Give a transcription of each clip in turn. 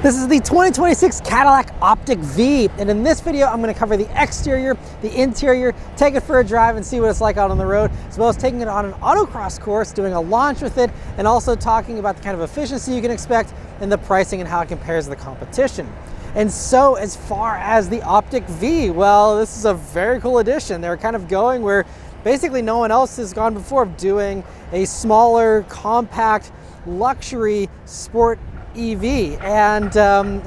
This is the 2026 Cadillac OPTIQ-V, and in this video I'm going to cover the exterior, the interior, take it for a drive and see what it's like out on the road, as well as taking it on an autocross course, doing a launch with it, and also talking about the kind of efficiency you can expect and the pricing and how it compares to the competition. And so as far as the OPTIQ-V, well, this is a very cool addition. They're kind of going where basically no one else has gone before, doing a smaller, compact, luxury sport EV. And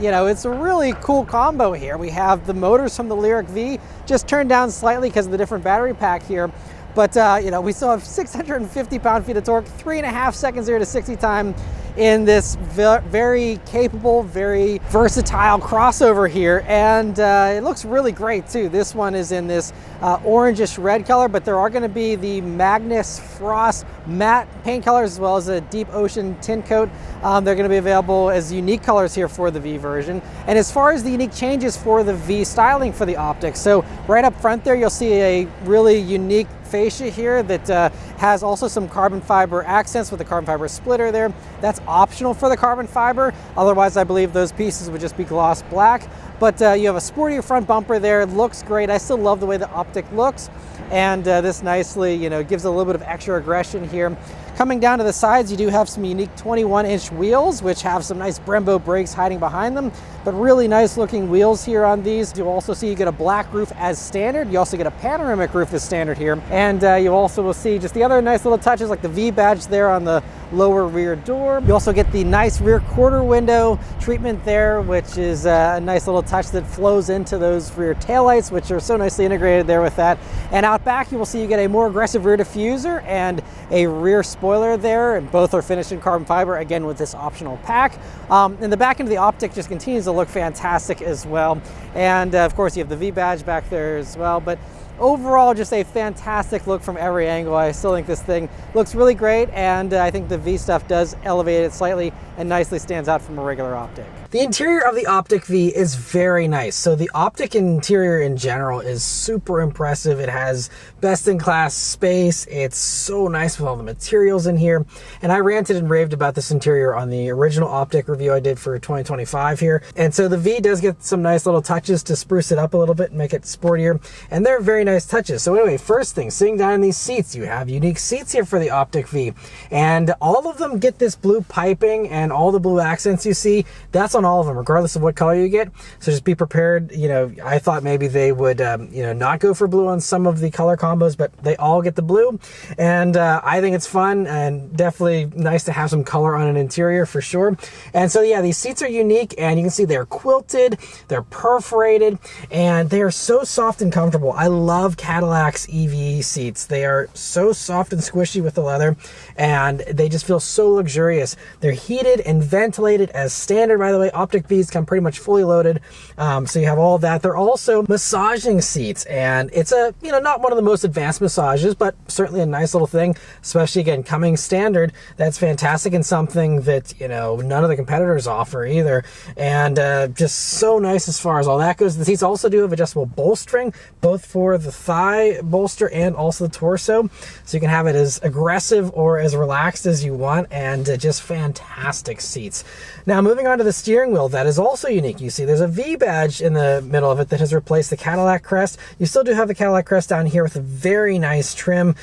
you know, it's a really cool combo here. We have the motors from the Lyriq V just turned down slightly because of the different battery pack here, but you know, we still have 650 pound-feet of torque, 3.5 seconds 0 to 60 time in this very capable, very versatile crossover here. And it looks really great too. This one is in this orangish red color, but there are going to be the Magnus Frost matte paint colors as well as a deep ocean tint coat. They're going to be available as unique colors here for the V version. And as far as the unique changes for the V styling for the OPTIQ, so right up front there you'll see a really unique fascia here that has also some carbon fiber accents with the carbon fiber splitter there. That's optional for the carbon fiber. Otherwise, I believe those pieces would just be gloss black. But you have a sportier front bumper there. It looks great. I still love the way the OPTIQ looks. And this nicely, you know, gives a little bit of extra aggression here. Coming down to the sides, you do have some unique 21-inch wheels, which have some nice Brembo brakes hiding behind them, but really nice looking wheels here on these. You'll also see you get a black roof as standard. You also get a panoramic roof as standard here. And you also will see just the other nice little touches like the V badge there on the lower rear door. You also get the nice rear quarter window treatment there, which is a nice little touch that flows into those rear taillights, which are so nicely integrated there with that. And out back, you will see you get a more aggressive rear diffuser and a rear spoiler there, and both are finished in carbon fiber, again with this optional pack. And the back end of the OPTIQ just continues to look fantastic as well. And of course, you have the V badge back there as well. But overall, just a fantastic look from every angle. I still think this thing looks really great, and I think the V stuff does elevate it slightly and nicely stands out from a regular OPTIQ. The interior of the OPTIQ-V is very nice. So the OPTIQ interior in general is super impressive. It has best-in-class space. It's so nice with all the materials in here. And I ranted and raved about this interior on the original OPTIQ review I did for 2025 here. And so the V does get some nice little touches to spruce it up a little bit and make it sportier. And they're very nice touches. So anyway, first thing, sitting down in these seats, you have unique seats here for the OPTIQ-V. And all of them get this blue piping, and all the blue accents you see, that's on all of them, regardless of what color you get. So just be prepared. You know, I thought maybe they would, you know, not go for blue on some of the color combos, but they all get the blue. And I think it's fun and definitely nice to have some color on an interior for sure. And so, yeah, these seats are unique, and you can see they're quilted, they're perforated, and they are so soft and comfortable. I love Cadillac's EV seats. They are so soft and squishy with the leather, and they just feel so luxurious. They're heated and ventilated as standard, by the way. OPTIQ-Vs come pretty much fully loaded, so you have all that. They're also massaging seats, and it's a, you know, not one of the most advanced massages, but certainly a nice little thing, especially again coming standard. That's fantastic, and something that, you know, none of the competitors offer either. And just so nice as far as all that goes. The seats also do have adjustable bolstering, both for the thigh bolster and also the torso, so you can have it as aggressive or as relaxed as you want, and just fantastic seats. Now moving on to the steering wheel, that is also unique. You see there's a V badge in the middle of it that has replaced the Cadillac crest. You still do have the Cadillac crest down here with a very nice trim,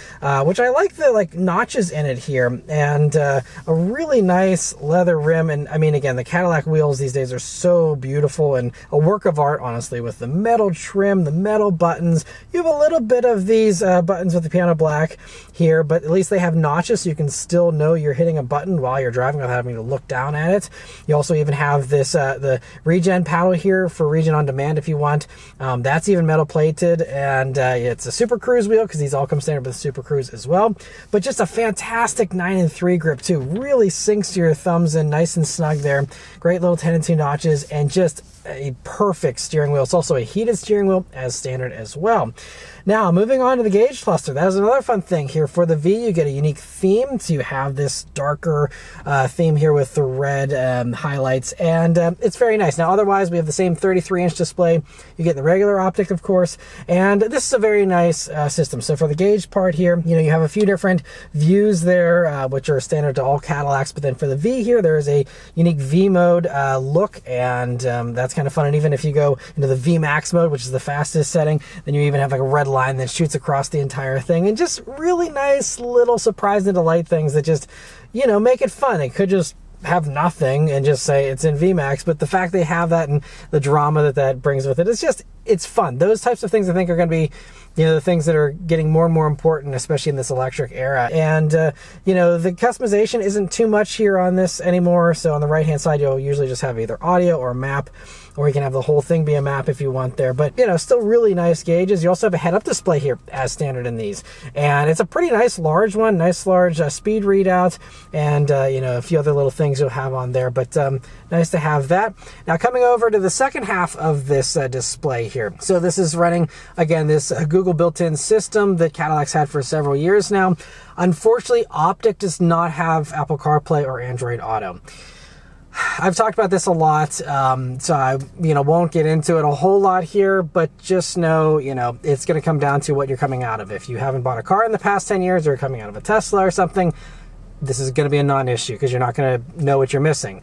which I like the notches in it here, and a really nice leather rim. And I mean, again, the Cadillac wheels these days are so beautiful and a work of art, honestly, with the metal trim, the metal buttons. You have a little bit of these buttons with the piano black here, but at least they have notches so you can still know you're hitting a button while you're driving without having to look down at it. You also even have this the regen paddle here for regen on demand if you want. That's even metal plated, and it's a Super Cruise wheel because these all come standard with Super Cruise as well. But just a fantastic 9-3 grip too. Really sinks your thumbs in nice and snug there. Great little 10-2 notches, and just a perfect steering wheel. It's also a heated steering wheel as standard as well. Now, moving on to the gauge cluster. That is another fun thing here. For the V, you get a unique theme. So you have this darker theme here with the red highlights, and it's very nice. Now, otherwise, we have the same 33-inch display. You get the regular optic, of course, and this is a very nice system. So for the gauge part here, you have a few different views there, which are standard to all Cadillacs, but then for the V here, there is a unique V mode look, and that's kind of fun. And even if you go into the V Max mode, which is the fastest setting, then you even have like a red line that shoots across the entire thing, and just really nice little surprise and delight things that just, make it fun. It could just have nothing and just say it's in VMAX, but the fact they have that and the drama that brings with it, it's fun. Those types of things I think are going to be, the things that are getting more and more important, especially in this electric era. And, the customization isn't too much here on this anymore. So on the right-hand side, you'll usually just have either audio or map, or you can have the whole thing be a map if you want there. But, still really nice gauges. You also have a head-up display here as standard in these. And it's a pretty nice large one, nice large speed readout, and, a few other little things you'll have on there. But nice to have that. Now, coming over to the second half of this display here. So this is running, again, this Google built-in system that Cadillac's had for several years now. Unfortunately, OPTIQ does not have Apple CarPlay or Android Auto. I've talked about this a lot, so I won't get into it a whole lot here, but just know, it's going to come down to what you're coming out of. If you haven't bought a car in the past 10 years or you're coming out of a Tesla or something, this is going to be a non-issue because you're not going to know what you're missing.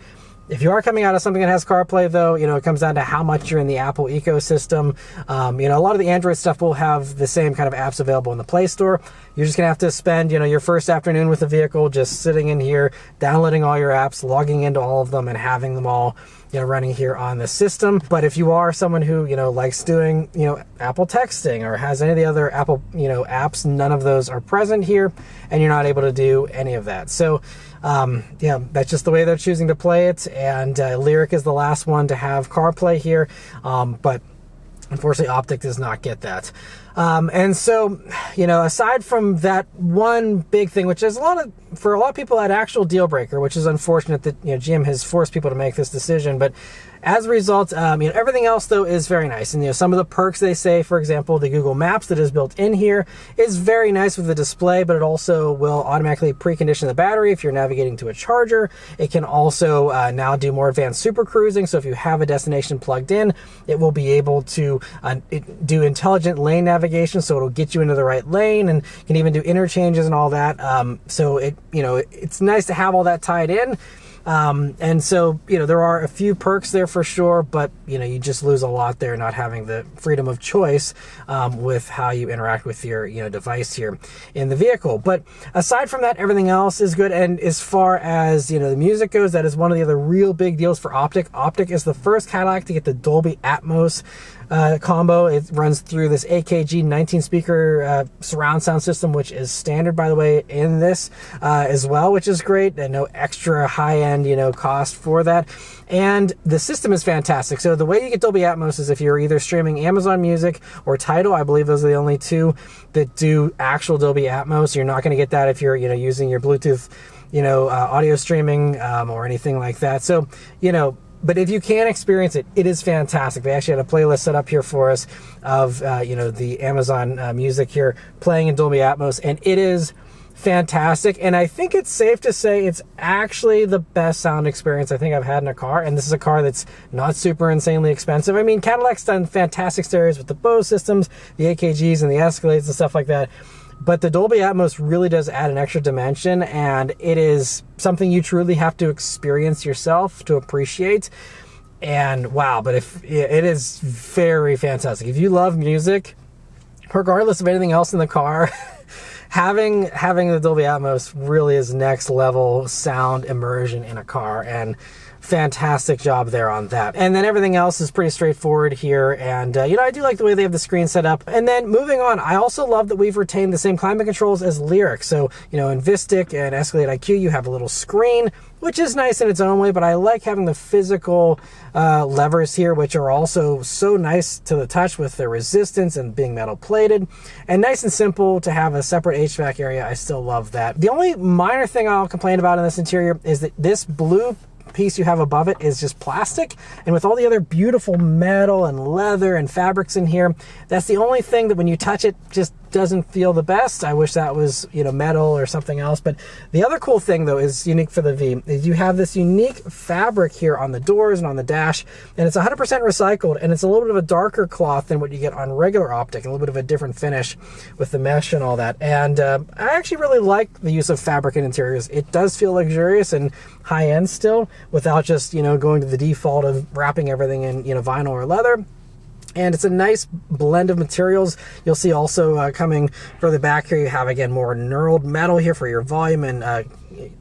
If you are coming out of something that has CarPlay, though, it comes down to how much you're in the Apple ecosystem. A lot of the Android stuff will have the same kind of apps available in the Play Store. You're just going to have to spend, your first afternoon with the vehicle just sitting in here, downloading all your apps, logging into all of them, and having them all, running here on the system. But if you are someone who, likes doing, Apple texting or has any of the other Apple, apps, none of those are present here, and you're not able to do any of that. So, that's just the way they're choosing to play it. And Lyric is the last one to have CarPlay here, but unfortunately, OPTIQ does not get that. And so, aside from that one big thing, which is for a lot of people, an actual deal breaker, which is unfortunate that, GM has forced people to make this decision. But as a result, everything else, though, is very nice. And, some of the perks they say, for example, the Google Maps that is built in here is very nice with the display, but it also will automatically precondition the battery if you're navigating to a charger. It can also now do more advanced super cruising. So if you have a destination plugged in, it will be able to do intelligent lane navigation. So it'll get you into the right lane and can even do interchanges and all that. So it's nice to have all that tied in. And so, there are a few perks there for sure, but, you just lose a lot there not having the freedom of choice with how you interact with your, device here in the vehicle. But aside from that, everything else is good. And as far as, the music goes, that is one of the other real big deals for OPTIQ. OPTIQ is the first Cadillac to get the Dolby Atmos combo. It runs through this AKG 19-speaker surround sound system, which is standard, by the way, in this as well, which is great. And no extra high-end, cost for that. And the system is fantastic. So the way you get Dolby Atmos is if you're either streaming Amazon Music or Tidal. I believe those are the only two that do actual Dolby Atmos. You're not going to get that if you're, using your Bluetooth, audio streaming or anything like that. So, but if you can experience it, it is fantastic. They actually had a playlist set up here for us of, the Amazon music here playing in Dolby Atmos, and it is fantastic. And I think it's safe to say it's actually the best sound experience I think I've had in a car. And this is a car that's not super insanely expensive. I mean, Cadillac's done fantastic stereos with the Bose systems, the AKGs and the Escalades and stuff like that. But the Dolby Atmos really does add an extra dimension, and it is something you truly have to experience yourself to appreciate. And wow, but it is very fantastic. If you love music, regardless of anything else in the car, having the Dolby Atmos really is next level sound immersion in a car, and fantastic job there on that. And then everything else is pretty straightforward here. And, I do like the way they have the screen set up. And then moving on, I also love that we've retained the same climate controls as Lyric. So, in VISTIQ and Escalade IQ, you have a little screen, which is nice in its own way, but I like having the physical levers here, which are also so nice to the touch with their resistance and being metal plated, and nice and simple to have a separate HVAC area. I still love that. The only minor thing I'll complain about in this interior is that this blue piece you have above it is just plastic. And with all the other beautiful metal and leather and fabrics in here, that's the only thing that when you touch it just doesn't feel the best. I wish that was, you know, metal or something else. But the other cool thing though is unique for the V is you have this unique fabric here on the doors and on the dash, and it's 100% recycled, and it's a little bit of a darker cloth than what you get on regular Optic, and a little bit of a different finish with the mesh and all that. And I actually really like the use of fabric in interiors. It does feel luxurious and high-end still, without just, you know, going to the default of wrapping everything in, you know, vinyl or leather. And it's a nice blend of materials. You'll see also coming further back here, you have, again, more knurled metal here for your volume and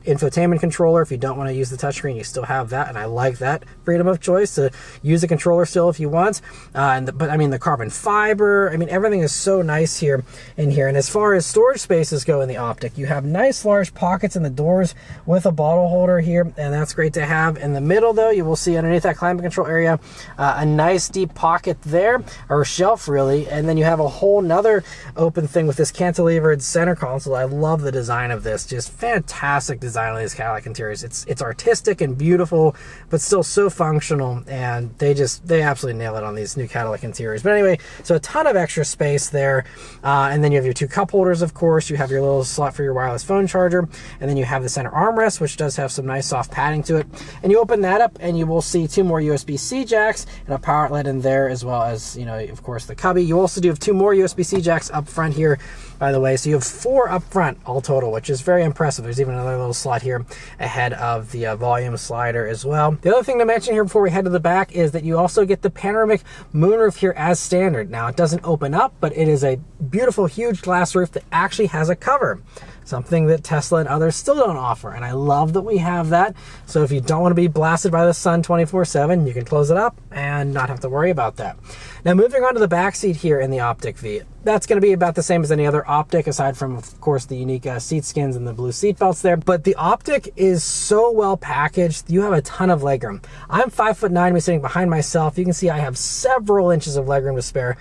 infotainment controller. If you don't want to use the touchscreen, you still have that, and I like that freedom of choice to use a controller still if you want. But I mean, the carbon fiber, I mean, everything is so nice here in here. And as far as storage spaces go in the Optic, you have nice large pockets in the doors with a bottle holder here, and that's great to have. In the middle though, you will see underneath that climate control area a nice deep pocket there, or shelf really, and then you have a whole nother open thing with this cantilevered center console. I love the design of this, just fantastic design on these Cadillac interiors. It's artistic and beautiful, but still so functional, and they absolutely nail it on these new Cadillac interiors. But anyway, so a ton of extra space there, and then you have your two cup holders, of course. You have your little slot for your wireless phone charger, and then you have the center armrest, which does have some nice soft padding to it. And you open that up, and you will see two more USB-C jacks and a power outlet in there, as well as, you know, of course, the cubby. You also do have two more USB-C jacks up front here, by the way. So you have 4 up front all total, which is very impressive. There's even another little slot here ahead of the volume slider as well. The other thing to mention here before we head to the back is that you also get the panoramic moonroof here as standard. Now, it doesn't open up, but it is a beautiful, huge glass roof that actually has a cover, something that Tesla and others still don't offer. And I love that we have that. So if you don't want to be blasted by the sun 24/7, you can close it up and not have to worry about that. Now, moving on to the back seat here in the OPTIQ-V, that's going to be about the same as any other Optic, aside from, of course, the unique seat skins and the blue seat belts there. But the Optic is so well packaged. You have a ton of legroom. I'm 5'9", I'm sitting behind myself. You can see I have several inches of legroom to spare.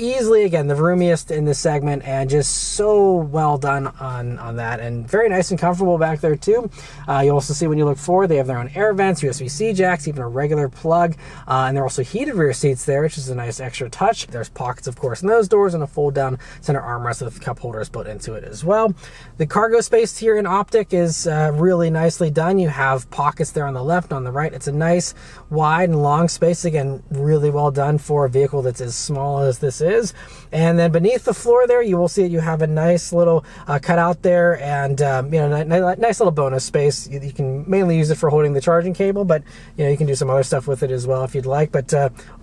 Easily, again, the roomiest in this segment, and just so well done on that, and very nice and comfortable back there too. You also see when you look forward, they have their own air vents, USB-C jacks, even a regular plug, and they're also heated rear seats there, which is a nice extra touch. There's pockets, of course, in those doors, and a fold-down center armrest with cup holders built into it as well. The cargo space here in Optic is really nicely done. You have pockets there on the left and on the right. It's a nice, wide, and long space. Again, really well done for a vehicle that's as small as this is. And then beneath the floor there, you will see that you have a nice little cutout there, and you know, nice little bonus space. You can mainly use it for holding the charging cable, but you know, you can do some other stuff with it as well if you'd like. But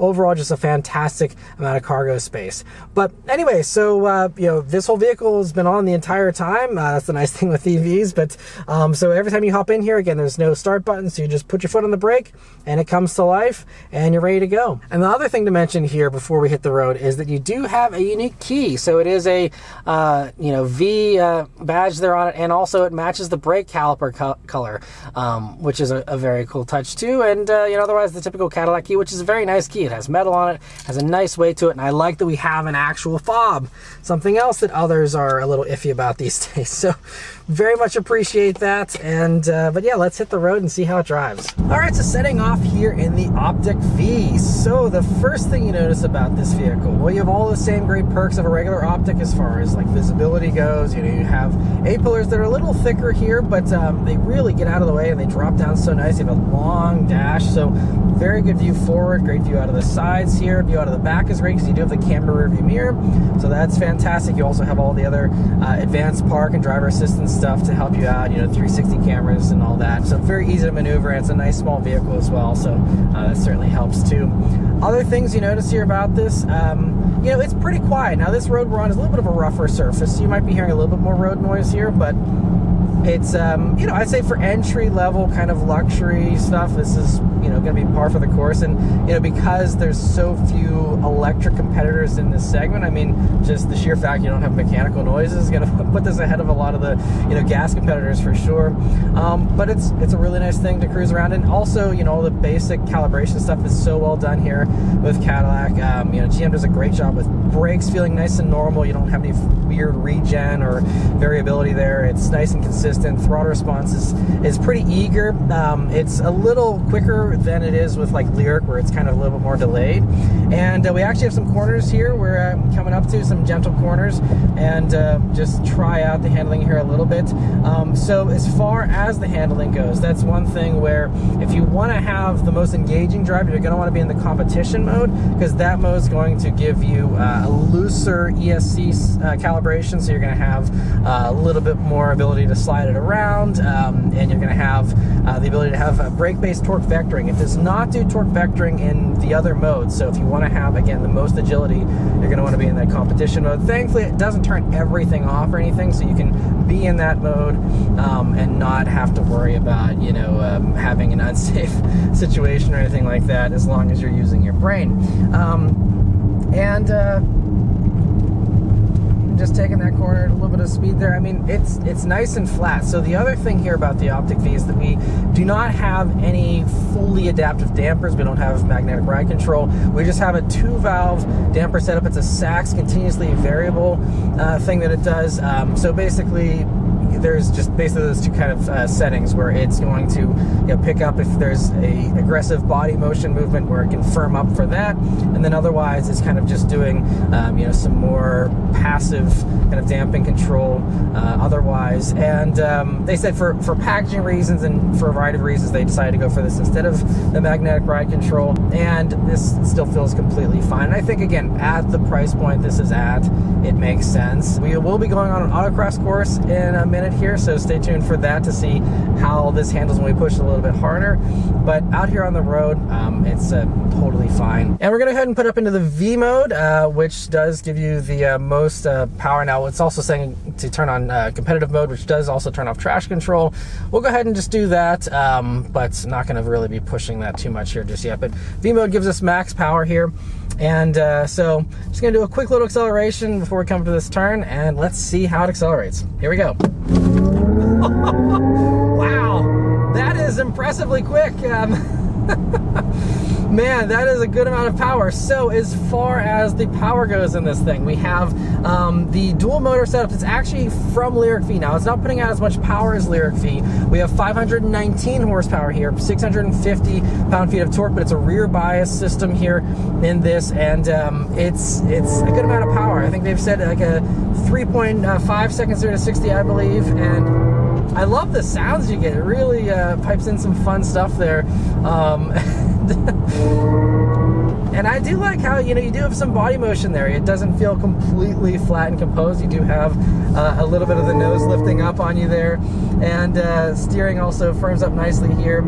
overall, just a fantastic amount of cargo space. But anyway, so you know, this whole vehicle has been on the entire time. That's the nice thing with EVs. But so every time you hop in here, again, there's no start button, so you just put your foot on the brake, and it comes to life, and you're ready to go. And the other thing to mention here before we hit the road is that you do have a unique key. So it is a you know, V badge there on it, and also it matches the brake caliper color, which is a very cool touch too. And you know, otherwise the typical Cadillac key, which is a very nice key. It has metal on it, has a nice weight to it, and I like that we have an actual fob, something else that others are a little iffy about these days. So very much appreciate that. And but yeah, let's hit the road and see how it drives. All right, so setting off here in the OPTIQ-V. So the first thing you notice about this vehicle, well, you have all the same great perks of a regular Optic as far as like visibility goes. You know, you have A-pillars that are a little thicker here, but they really get out of the way and they drop down so nice. You have a long dash, so very good view forward, great view out of the sides here. View out of the back is great because you do have the camera rear view mirror, so that's fantastic. You also have all the other advanced park and driver assistance stuff to help you out, you know, 360 cameras and all that. So very easy to maneuver, and it's a nice small vehicle as well, so that certainly helps too. Other things you notice here about this, you know, it's pretty quiet. Now this road we're on is a little bit of a rougher surface, so you might be hearing a little bit more road noise here, but it's, you know, I'd say for entry level kind of luxury stuff, this is, you going to be par for the course. And because there's so few electric competitors in this segment, I mean, just the sheer fact you don't have mechanical noises is going to put this ahead of a lot of the gas competitors for sure. But it's a really nice thing to cruise around. And also, all the basic calibration stuff is so well done here with Cadillac. GM does a great job with brakes feeling nice and normal. You don't have any weird regen or variability there. It's nice and consistent. Throttle response is pretty eager. It's a little quicker than it is with like Lyric, where it's kind of a little bit more delayed. And we actually have some corners here. We're coming up to some gentle corners and just try out the handling here a little bit. So as far as the handling goes, that's one thing where if you want to have the most engaging drive, you're going to want to be in the competition mode, because that mode is going to give you a looser ESC calibration, so you're going to have a little bit more ability to slide it around, and you're going to have the ability to have brake-based torque vectoring. It does not do torque vectoring in the other modes, so if you want to have, again, the most agility, you're going to want to be in that competition mode. Thankfully, it doesn't turn everything off or anything, so you can be in that mode and not have to worry about, having an unsafe situation or anything like that, as long as you're using your brain. Just taking that corner at a little bit of speed there. I mean, it's nice and flat. So the other thing here about the OPTIQ-V is that we do not have any fully adaptive dampers. We don't have magnetic ride control. We just have a 2-valve damper setup. It's a Sachs continuously variable thing that it does. So basically, there's just basically those two kind of settings where it's going to pick up if there's a aggressive body motion movement, where it can firm up for that, and then otherwise it's kind of just doing some more passive kind of damping control otherwise. And they said for packaging reasons and for a variety of reasons, they decided to go for this instead of the magnetic ride control, and this still feels completely fine. And I think, again, at the price point this is at, it makes sense. We will be going on an autocross course in a minute here, so stay tuned for that to see how this handles when we push it a little bit harder. But out here on the road, it's totally fine. And we're going to go ahead and put up into the V mode, which does give you the most power. Now it's also saying to turn on competitive mode, which does also turn off traction control. We'll go ahead and just do that, but not going to really be pushing that too much here just yet. But V mode gives us max power here. And so just going to do a quick little acceleration before we come to this turn, and let's see how it accelerates. Here we go. Wow, that is impressively quick. Man, that is a good amount of power. So as far as the power goes in this thing, we have the dual motor setup. It's actually from Lyric V. Now, it's not putting out as much power as Lyric V. We have 519 horsepower here, 650 pound-feet of torque, but it's a rear bias system here in this, and it's a good amount of power. I think they've said like a 3.5 seconds 0 to 60, I believe, and I love the sounds you get. It really pipes in some fun stuff there. And I do like how, you do have some body motion there. It doesn't feel completely flat and composed. You do have a little bit of the nose lifting up on you there. And steering also firms up nicely here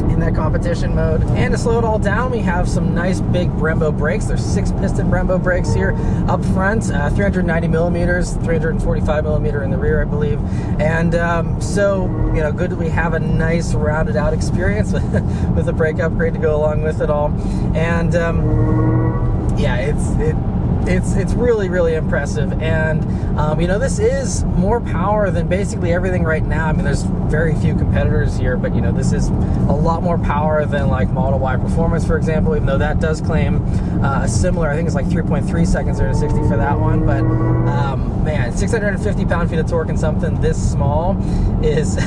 in that competition mode. And to slow it all down, we have some nice big Brembo brakes. There's 6-piston Brembo brakes here up front, 390 millimeters, 345 millimeter in the rear, I believe. And so, good that we have a nice rounded out experience with a brake upgrade to go along with it all. And yeah, it's really, really impressive. And this is more power than basically everything right now. I mean, there's very few competitors here, but this is a lot more power than like Model Y Performance, for example, even though that does claim a similar, I think it's like 3.3 seconds 0 to 60 for that one. But man, 650 pound-feet of torque and something this small is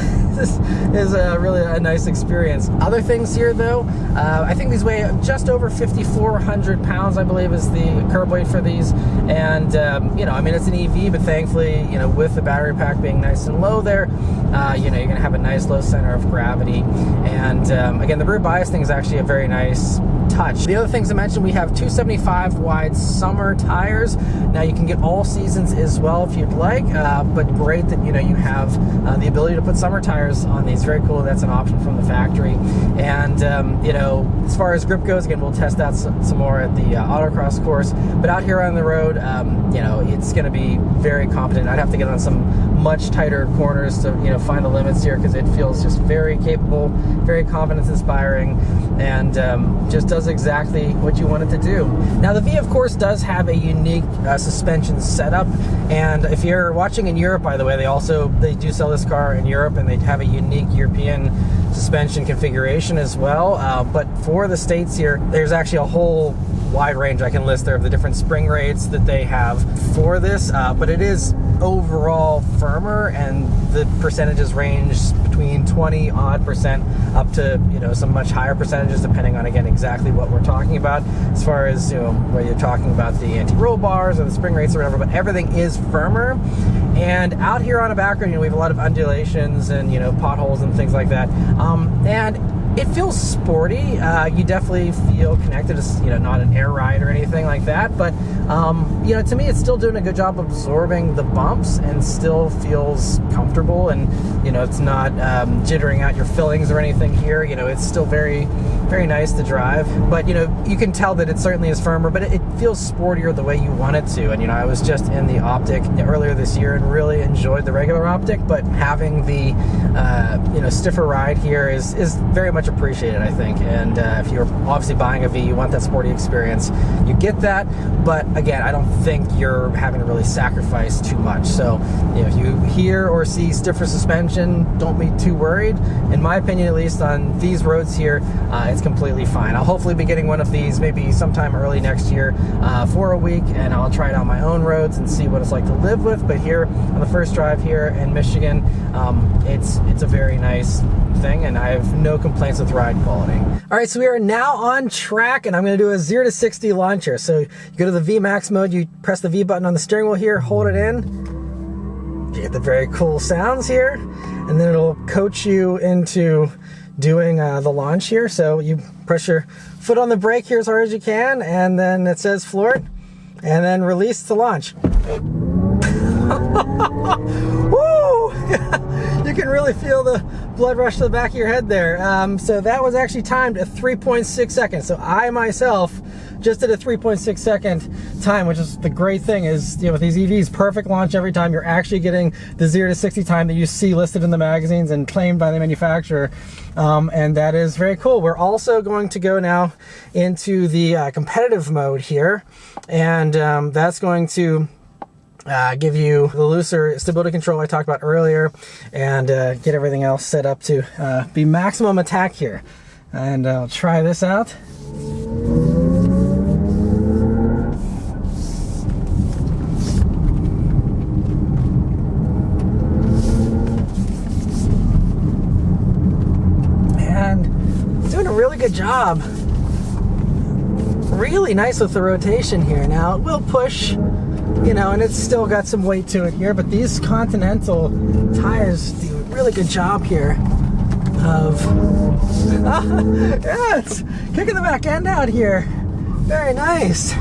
really a nice experience. Other things here, though, I think these weigh just over 5,400 pounds, I believe, is the curb weight for these. And I mean, it's an EV, but thankfully, with the battery pack being nice and low there, you're going to have a nice low center of gravity. And again, the rear bias thing is actually a very nice touch. The other things to mention, we have 275 wide summer tires. Now you can get all seasons as well if you'd like, but great that you have the ability to put summer tires on these. Very cool. That's an option from the factory. And as far as grip goes, again, we'll test that some more at the autocross course. But out here around the road, you know, it's going to be very competent. I'd have to get on some much tighter corners to, you know, find the limits here, because it feels just very capable, very confidence-inspiring, and just does exactly what you want it to do. Now, the V, of course, does have a unique suspension setup, and if you're watching in Europe, by the way, they do sell this car in Europe, and they have a unique European suspension configuration as well. But for the States here, there's actually a whole wide range I can list there of the different spring rates that they have for this, but it is overall firmer, and the percentages range between 20% up to, you know, some much higher percentages, depending on, again, exactly what we're talking about as far as, you know, whether you're talking about the anti-roll bars or the spring rates or whatever, but everything is firmer. And out here on a background, you know, we have a lot of undulations and, you know, potholes and things like that, and it feels sporty. You definitely feel connected. It's, you know, not an air ride or anything like that, but you know, to me, it's still doing a good job absorbing the bumps and still feels comfortable, and, you know, it's not jittering out your fillings or anything here. You know, it's still very, very nice to drive, but, you know, you can tell that it certainly is firmer, but it feels sportier the way you want it to. And, you know, I was just in the OPTIQ earlier this year and really enjoyed the regular OPTIQ, but having the you know, stiffer ride here is very much appreciated, I think. And if you're obviously buying a V, you want that sporty experience, you get that. But again, I don't think you're having to really sacrifice too much. So, you know, if you hear or see stiffer suspension, don't be too worried. In my opinion, at least on these roads here, it's completely fine. I'll hopefully be getting one of these maybe sometime early next year for a week, and I'll try it on my own roads and see what it's like to live with. But here on the first drive here in Michigan, it's a very nice thing, and I have no complaints with ride quality. All right, so we are now on track, and I'm going to do a 0 to 60 launch here. So you go to the V Max mode, you press the V button on the steering wheel here, hold it in, you get the very cool sounds here, and then it'll coach you into doing the launch here. So you press your foot on the brake here as hard as you can, and then it says floor it, and then release to launch. Woo! You can really feel the blood rush to the back of your head there. So that was actually timed at 3.6 seconds. So I myself just did a 3.6 second time, which is the great thing is, you know, with these EVs, perfect launch every time. You're actually getting the 0 to 60 time that you see listed in the magazines and claimed by the manufacturer. And that is very cool. We're also going to go now into the competitive mode here. And that's going to give you the looser stability control I talked about earlier, and get everything else set up to be maximum attack here. And I'll try this out. And it's doing a really good job. Really nice with the rotation here. Now it will push, you know, and it's still got some weight to it here, but these Continental tires do a really good job here of, yeah, it's kicking the back end out here. Very nice.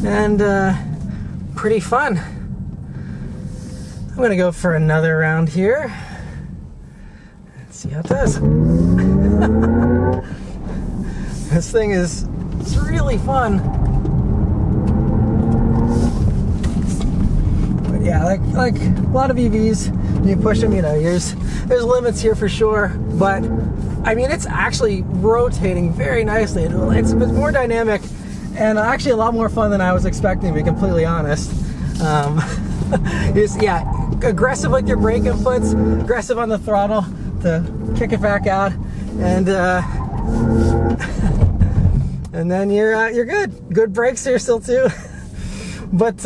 And pretty fun. I'm gonna go for another round here. Let's see how it does. This thing is, it's really fun. Yeah, like a lot of EVs, you push them, you know, there's limits here for sure, but I mean, it's actually rotating very nicely. It's more dynamic and actually a lot more fun than I was expecting, to be completely honest. Yeah, aggressive with your brake inputs, aggressive on the throttle to kick it back out, and and then you're good. Good brakes here still too. But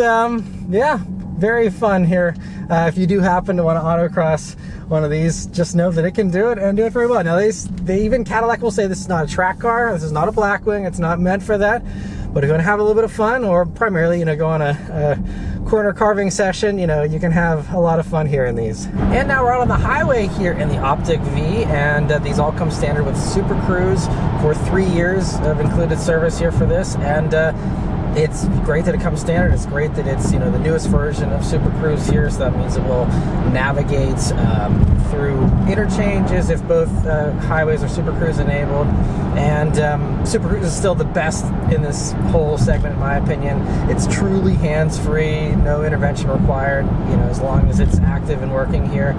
yeah. Very fun here. If you do happen to want to autocross one of these, just know that it can do it and do it very well. Now, they even Cadillac will say this is not a track car. This is not a Blackwing. It's not meant for that. But if you want to have a little bit of fun, or primarily, you know, go on a corner carving session, you know, you can have a lot of fun here in these. And now we're out on the highway here in the OPTIQ-V, and these all come standard with Super Cruise for 3 years of included service here for this. And It's great that it comes standard. It's great that it's, you know, the newest version of Super Cruise here, so that means it will navigate through interchanges if both highways are Super Cruise enabled. And Super Cruise is still the best in this whole segment, in my opinion. It's truly hands-free, no intervention required, you know, as long as it's active and working here.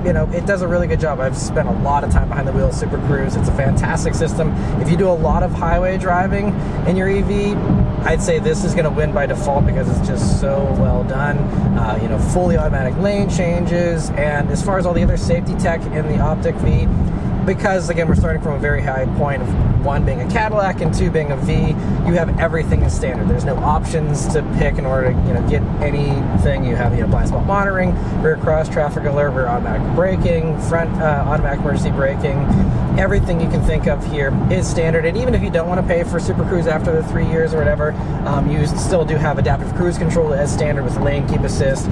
You know, it does a really good job. I've spent a lot of time behind the wheel of Super Cruise. It's a fantastic system. If you do a lot of highway driving in your EV, I'd say this is going to win by default because it's just so well done. You know, fully automatic lane changes, and as far as all the other safety tech in the OPTIQ-V, because again we're starting from a very high point of one being a Cadillac and two being a V, you have everything as standard. There's no options to pick in order to, you know, get anything. You have, you know, blind spot monitoring, rear cross traffic alert, rear automatic braking, front automatic emergency braking. Everything you can think of here is standard, and even if you don't want to pay for Super Cruise after the 3 years or whatever, you still do have adaptive cruise control as standard with lane keep assist.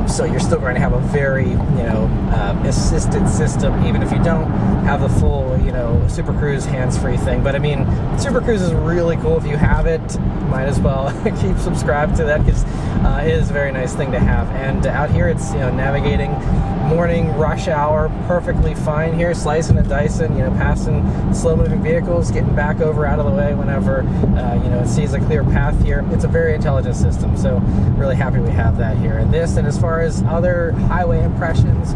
So you're still going to have a very, you know, assisted system, even if you don't have the full, you know, Super Cruise hands-free thing. But I mean, Super Cruise is really cool. If you have it, might as well keep subscribed to that, because it is a very nice thing to have. And out here, it's, you know, navigating morning rush hour perfectly fine here, slicing and dicing, you know, passing slow-moving vehicles, getting back over out of the way whenever you know, it sees a clear path here. It's a very intelligent system, so really happy we have that here. And this, and as far as other highway impressions,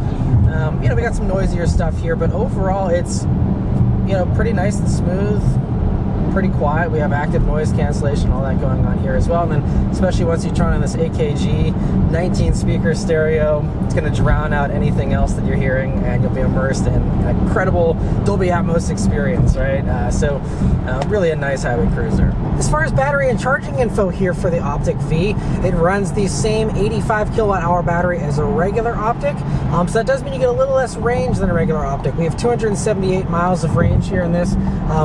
you know, we got some noisier stuff here, but overall it's, you know, pretty nice and smooth, pretty quiet. We have active noise cancellation, all that going on here as well. And then especially once you turn on this AKG 19 speaker stereo, it's going to drown out anything else that you're hearing, and you'll be immersed in an incredible Dolby Atmos experience, right? Really a nice highway cruiser. As far as battery and charging info here for the OPTIQ-V, it runs the same 85 kilowatt hour battery as a regular OPTIQ. So that does mean you get a little less range than a regular OPTIQ. We have 278 miles of range here in this,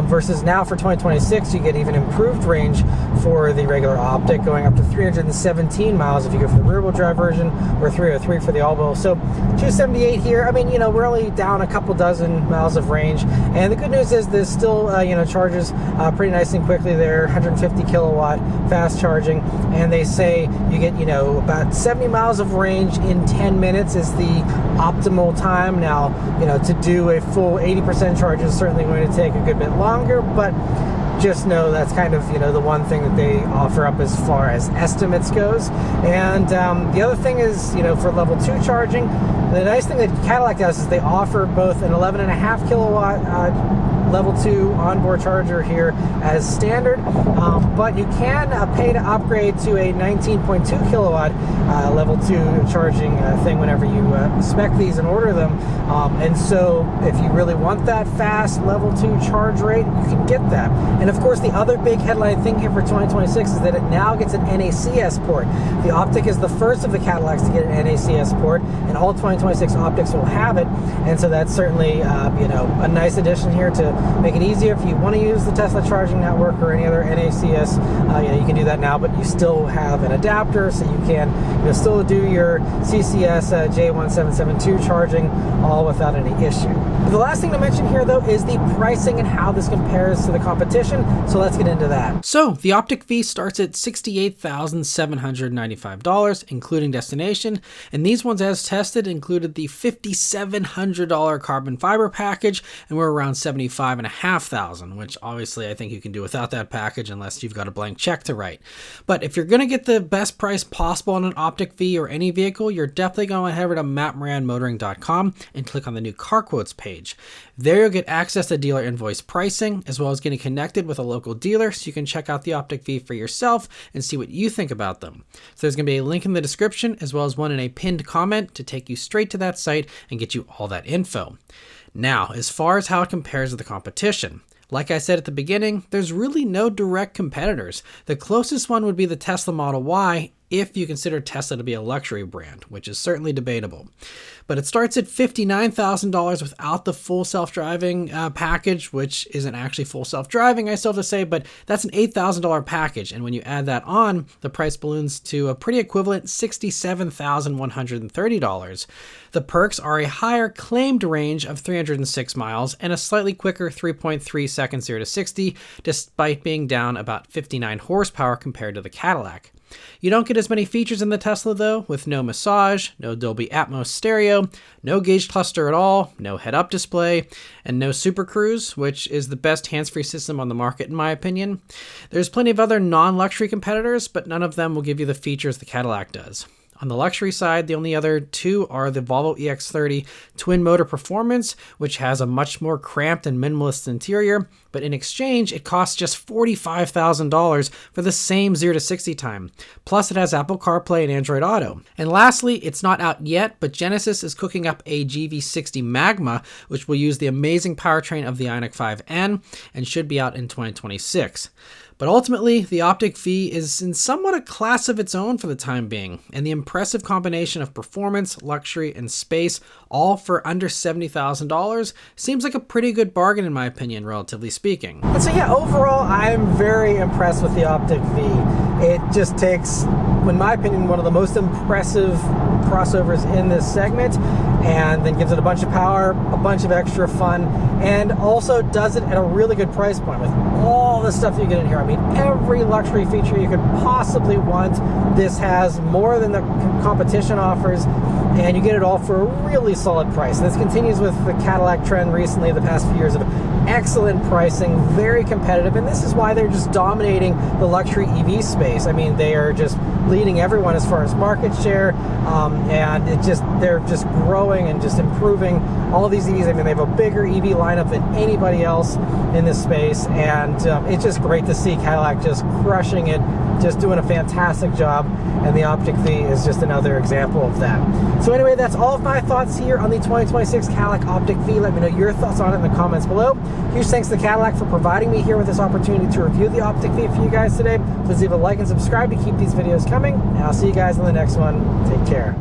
versus now for 2026 you get even improved range for the regular OPTIQ, going up to 317 miles if you go for the rear-wheel drive version, or 303 for the all-wheel. So 278 here. I mean, you know, we're only down a couple dozen miles of range, and the good news is this still you know, charges pretty nice and quickly there. 150 kilowatt fast charging, and they say you get, you know, about 70 miles of range in 10 minutes is the optimal time. Now, you know, to do a full 80% charge is certainly going to take a good bit longer, but just know that's kind of, you know, the one thing that they offer up as far as estimates goes. And the other thing is, you know, for level 2 charging, the nice thing that Cadillac does is they offer both an 11.5 kilowatt level 2 onboard charger here as standard, but you can pay to upgrade to a 19.2 kilowatt level 2 charging thing whenever you spec these and order them. And so if you really want that fast level 2 charge rate, you can get that. And of course, the other big headline thing here for 2026 is that it now gets an NACS port. The OPTIQ is the first of the Cadillacs to get an NACS port, and all 2026 OPTIQs will have it. And so that's certainly you know, a nice addition here to make it easier if you want to use the Tesla charging network or any other NACS. You know, you can do that now, but you still have an adapter, so you can, you know, still do your CCS J1772 charging all without any issue. The last thing to mention here, though, is the pricing and how this compares to the competition. So let's get into that. So the OPTIQ-V starts at $68,795, including destination, and these ones, as tested, included the $5,700 carbon fiber package, and we're around $75,500, which obviously I think you can do without that package unless you've got a blank check to write. But if you're going to get the best price possible on an OPTIQ-V or any vehicle, you're definitely going to head over to mattmoranmotoring.com and click on the new car quotes page. There you'll get access to dealer invoice pricing, as well as getting connected with a local dealer so you can check out the OPTIQ-V for yourself and see what you think about them. So there's going to be a link in the description, as well as one in a pinned comment to take you straight to that site and get you all that info. Now, as far as how it compares to the competition, like I said at the beginning, there's really no direct competitors. The closest one would be the Tesla Model Y, if you consider Tesla to be a luxury brand, which is certainly debatable. But it starts at $59,000 without the full self-driving package, which isn't actually full self-driving, I still have to say, but that's an $8,000 package. And when you add that on, the price balloons to a pretty equivalent $67,130. The perks are a higher claimed range of 306 miles and a slightly quicker 3.3 seconds 0 to 60, despite being down about 59 horsepower compared to the Cadillac. You don't get as many features in the Tesla though, with no massage, no Dolby Atmos stereo, no gauge cluster at all, no head-up display, and no Super Cruise, which is the best hands-free system on the market in my opinion. There's plenty of other non-luxury competitors, but none of them will give you the features the Cadillac does. On the luxury side, the only other two are the Volvo EX30 twin motor performance, which has a much more cramped and minimalist interior, but in exchange, it costs just $45,000 for the same 0 to 60 time. Plus, it has Apple CarPlay and Android Auto. And lastly, it's not out yet, but Genesis is cooking up a GV60 Magma, which will use the amazing powertrain of the Ioniq 5N and should be out in 2026. But ultimately, the OPTIQ-V is in somewhat a class of its own for the time being, and the impressive combination of performance, luxury, and space, all for under $70,000, seems like a pretty good bargain in my opinion, relatively speaking. And so yeah, overall, I'm very impressed with the OPTIQ-V. It just takes, in my opinion, one of the most impressive crossovers in this segment, and then gives it a bunch of power, a bunch of extra fun, and also does it at a really good price point with all the stuff you get in here. I mean, every luxury feature you could possibly want, this has more than the competition offers, and you get it all for a really solid price. And this continues with the Cadillac trend recently, the past few years, of excellent pricing, very competitive, and this is why they're just dominating the luxury EV space. I mean, they are just leading everyone as far as market share, and they're just growing and just improving all of these EVs. I mean, they have a bigger EV lineup than anybody else in this space, and it's just great to see Cadillac just crushing it, just doing a fantastic job, and the OPTIQ-V is just another example of that. So anyway, that's all of my thoughts here on the 2026 Cadillac OPTIQ-V. Let me know your thoughts on it in the comments below. Huge thanks to Cadillac for providing me here with this opportunity to review the OPTIQ-V for you guys today. Please leave a like and subscribe to keep these videos coming, and I'll see you guys in the next one. Take care.